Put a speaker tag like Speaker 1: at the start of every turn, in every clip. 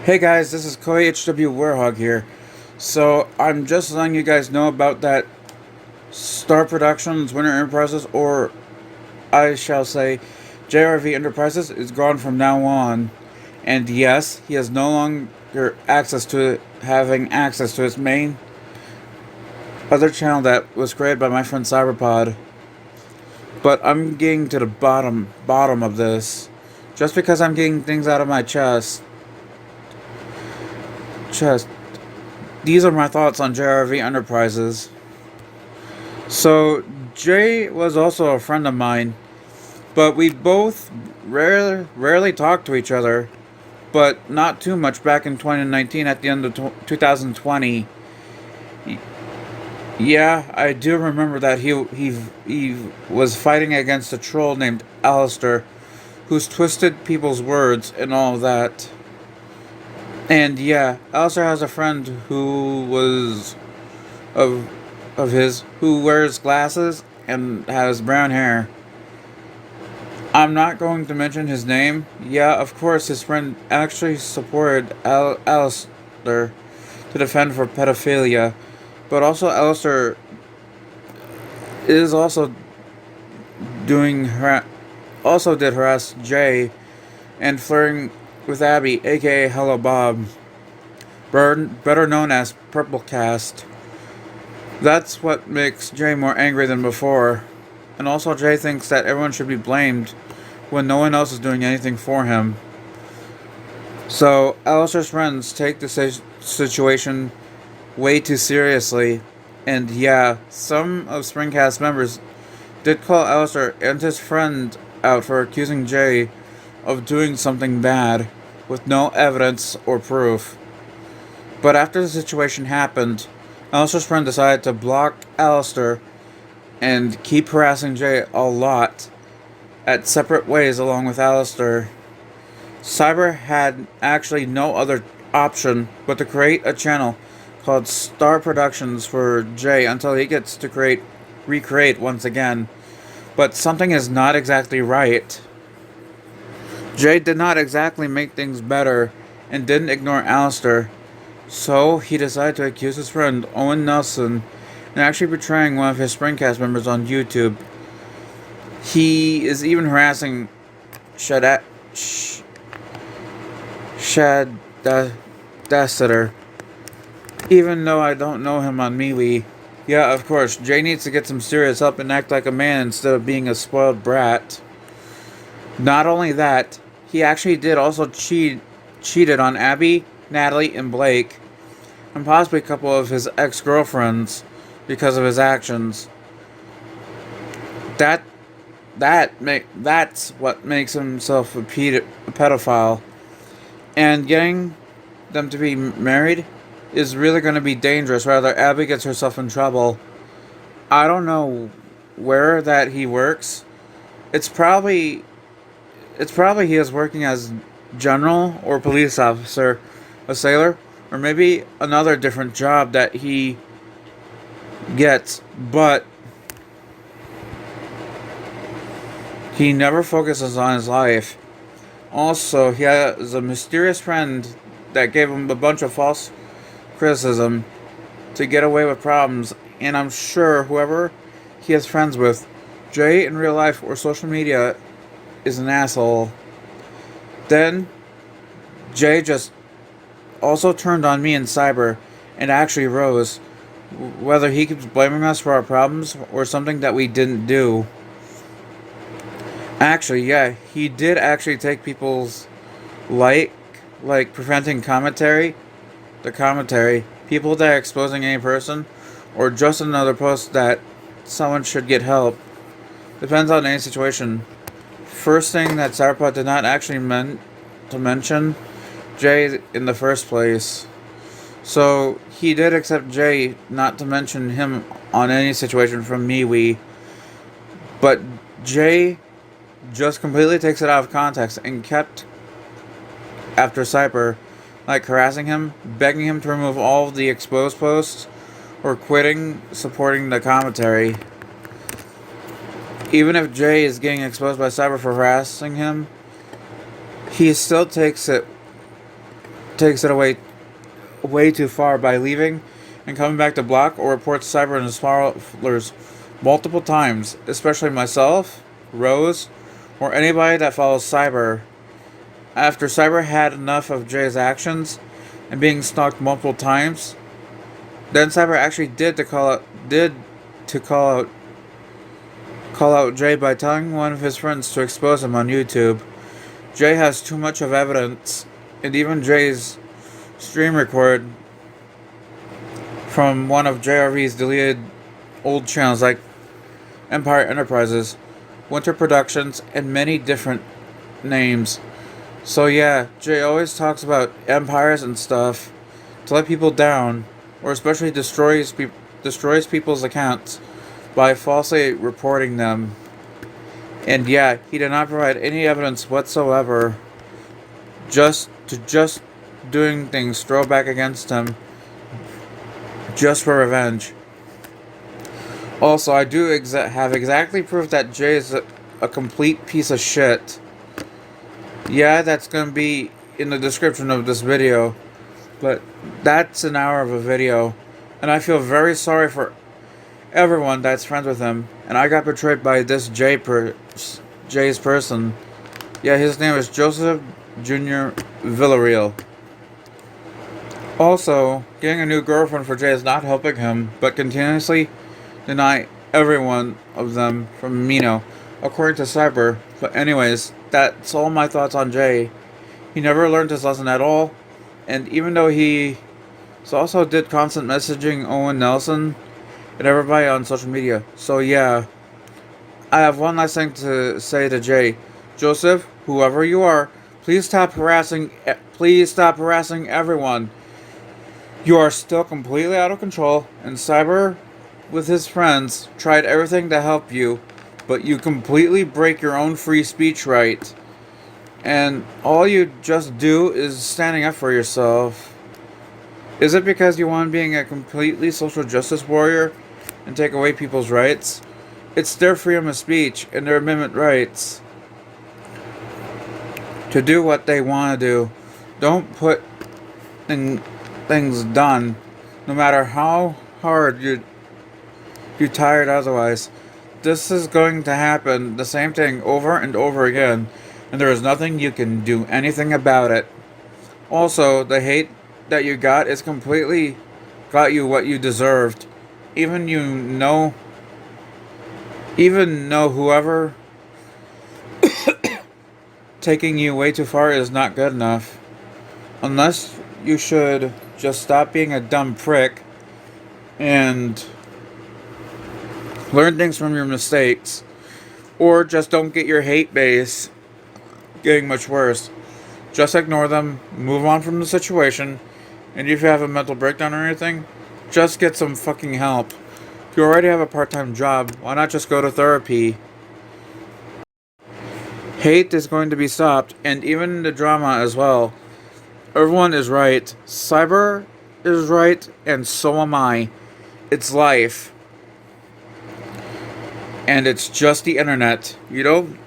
Speaker 1: Hey guys, this is HW Warhog here. So I'm just letting you guys know about that Star Productions Winter Enterprises, or I shall say Jayrv Enterprises, is gone from now on. And yes, he has no longer having access to his main other channel that was created by my friend Cyberpod. But I'm getting to the bottom of this. Just because I'm getting things out of my chest. These are my thoughts on Jayrv Enterprises. So, Jay was also a friend of mine, but we both rarely talked to each other, but not too much back in 2019 at the end of 2020. Yeah, I do remember that he was fighting against a troll named Alistair, who's twisted people's words and all of that. And yeah, Alistair has a friend who was of of his who wears glasses and has brown hair. I'm not going to mention his name. Yeah, of course, his friend actually supported Alistair to defend for pedophilia, but also Alistair is also also did harass Jay and flirting with Abby, aka Hello Bob, better known as Purple Cast. That's what makes Jay more angry than before. And also, Jay thinks that everyone should be blamed when no one else is doing anything for him. So, Alistair's friends take the situation way too seriously. And yeah, some of Springcast members did call Alistair and his friend out for accusing Jay of doing something bad with no evidence or proof. But after the situation happened, Alistair's friend decided to block Alistair and keep harassing Jay a lot at separate ways along with Alistair. Cyber had actually no other option but to create a channel called Star Productions for Jay until he gets to recreate once again. But something is not exactly right. Jay did not exactly make things better and didn't ignore Alistair. So he decided to accuse his friend Owen Nelson and actually betraying one of his Springcast members on YouTube. He is even harassing Shad Dassiter, even though I don't know him on mewe. Yeah, of course, Jay needs to get some serious help and act like a man instead of being a spoiled brat. Not only that, he actually did also cheated on Abby, Natalie, and Blake, and possibly a couple of his ex-girlfriends because of his actions. That's what makes himself a pedophile. And getting them to be married is really going to be dangerous. Rather, Abby gets herself in trouble. I don't know where that he works. It's probably he is working as general or police officer, a sailor, or maybe another different job that he gets, but he never focuses on his life. Also, he has a mysterious friend that gave him a bunch of false criticism to get away with problems, and I'm sure whoever he is friends with, Jay in real life or social media, is an asshole. Then Jay just also turned on me and Cyber and actually rose, whether he keeps blaming us for our problems or something that we didn't do. Actually, yeah, he did actually take people's like preventing the commentary, people that are exposing any person, or just another post that someone should get help. Depends on any situation. First thing that Cyberpod did not actually meant to mention Jay in the first place. So he did accept Jay not to mention him on any situation from mewe. But Jay just completely takes it out of context and kept after Cyber, like harassing him, begging him to remove all of the exposed posts, or quitting supporting the commentary. Even if Jay is getting exposed by Cyber for harassing him, he still takes it takes it away way too far by leaving and coming back to block or report Cyber and his followers multiple times, especially myself, Rose, or anybody that follows Cyber. After Cyber had enough of Jay's actions and being stalked multiple times, then Cyber actually did to call out Jay by telling one of his friends to expose him on YouTube. Jay has too much of evidence, and even Jay's stream record from one of JRV's deleted old channels like Empire Enterprises, Winter Productions, and many different names. So yeah, Jay always talks about empires and stuff to let people down, or especially destroys people's accounts by falsely reporting them. And yeah, he did not provide any evidence whatsoever, just doing things throw back against him just for revenge. Also, I do have exactly proof that Jay is a complete piece of shit. Yeah, that's gonna be in the description of this video, but that's an hour of a video, and I feel very sorry for everyone that's friends with him, and I got betrayed by this Jay's person. Yeah, his name is Jose Jr Villarreal. Also, getting a new girlfriend for Jay is not helping him, but continuously deny every one of them from Mino, according to Cyber. But anyways, that's all my thoughts on Jay. He never learned his lesson at all, and even though he also did constant messaging Owen Nelson and everybody on social media. So yeah, I have one last thing to say to Jay. Joseph, whoever you are, please stop harassing everyone. You are still completely out of control, and Cyber, with his friends, tried everything to help you, but you completely break your own free speech right. And all you just do is standing up for yourself. Is it because you want being a completely social justice warrior and take away people's rights? It's their freedom of speech and their amendment rights to do what they want to do. Don't put things done, no matter how hard you're tired otherwise. This is going to happen, the same thing over and over again, and there is nothing you can do anything about it. Also, the hate that you got is completely got you what you deserved. Even know whoever taking you way too far is not good enough. Unless you should just stop being a dumb prick and learn things from your mistakes, or just don't get your hate base getting much worse. Just ignore them, move on from the situation, and if you have a mental breakdown or anything, just get some fucking help. If you already have a part-time job, why not just go to therapy? Hate is going to be stopped, and even the drama as well. Everyone is right. Cyber is right, and so am I. It's life. And it's just the internet. You don't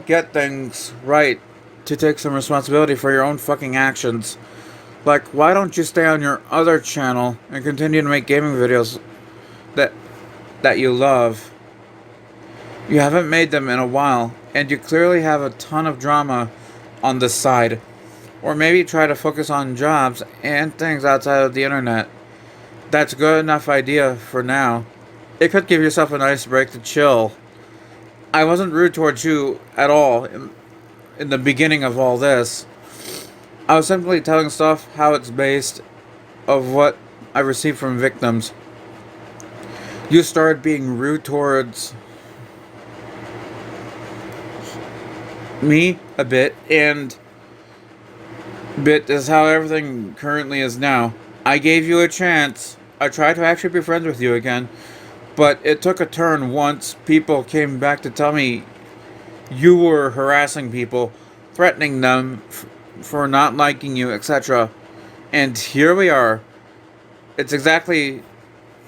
Speaker 1: get things right to take some responsibility for your own fucking actions. Like, why don't you stay on your other channel and continue to make gaming videos that you love? You haven't made them in a while, and you clearly have a ton of drama on this side. Or maybe try to focus on jobs and things outside of the internet. That's a good enough idea for now. It could give yourself a nice break to chill. I wasn't rude towards you at all in the beginning of all this. I was simply telling stuff how it's based of what I received from victims. You started being rude towards me a bit, and bit is how everything currently is now. I gave you a chance. I tried to actually be friends with you again, but it took a turn once people came back to tell me you were harassing people, threatening them for not liking you, etc. And here we are. It's exactly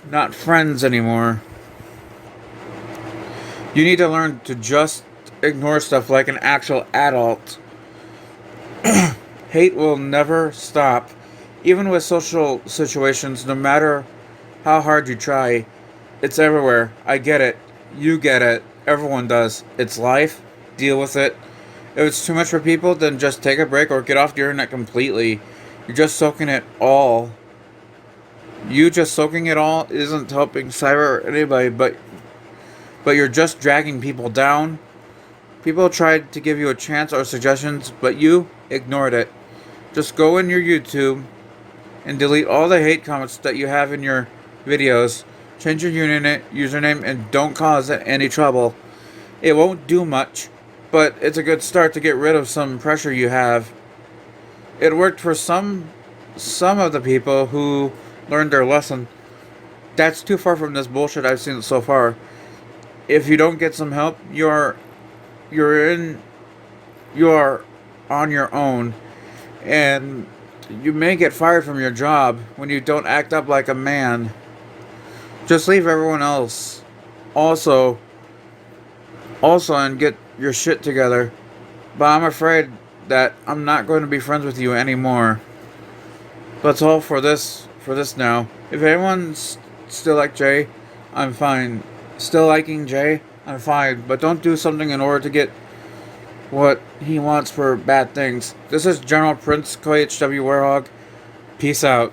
Speaker 1: not friends anymore. You need to learn to just ignore stuff like an actual adult. Hate will never stop. Even with social situations, no matter how hard you try, it's everywhere. I get it. You get it. Everyone does. It's life. Deal with it. If it's too much for people, then just take a break or get off the internet completely. You're just soaking it all. You just soaking it all isn't helping cyber or anybody, but you're just dragging people down. People tried to give you a chance or suggestions, but you ignored it. Just go in your YouTube and delete all the hate comments that you have in your videos. Change your username and don't cause any trouble. It won't do much, but it's a good start to get rid of some pressure you have. It worked for some of the people who learned their lesson. That's too far from this bullshit I've seen so far. If you don't get some help, you're in you're on your own, and you may get fired from your job when you don't act up like a man. Just leave everyone else. Also, and get your shit together. But I'm afraid that I'm not going to be friends with you anymore. That's all for this now. If anyone's still like Jay, I'm fine. Still liking Jay, I'm fine. But don't do something in order to get what he wants for bad things. This is General Prince KHW Warhog. Peace out.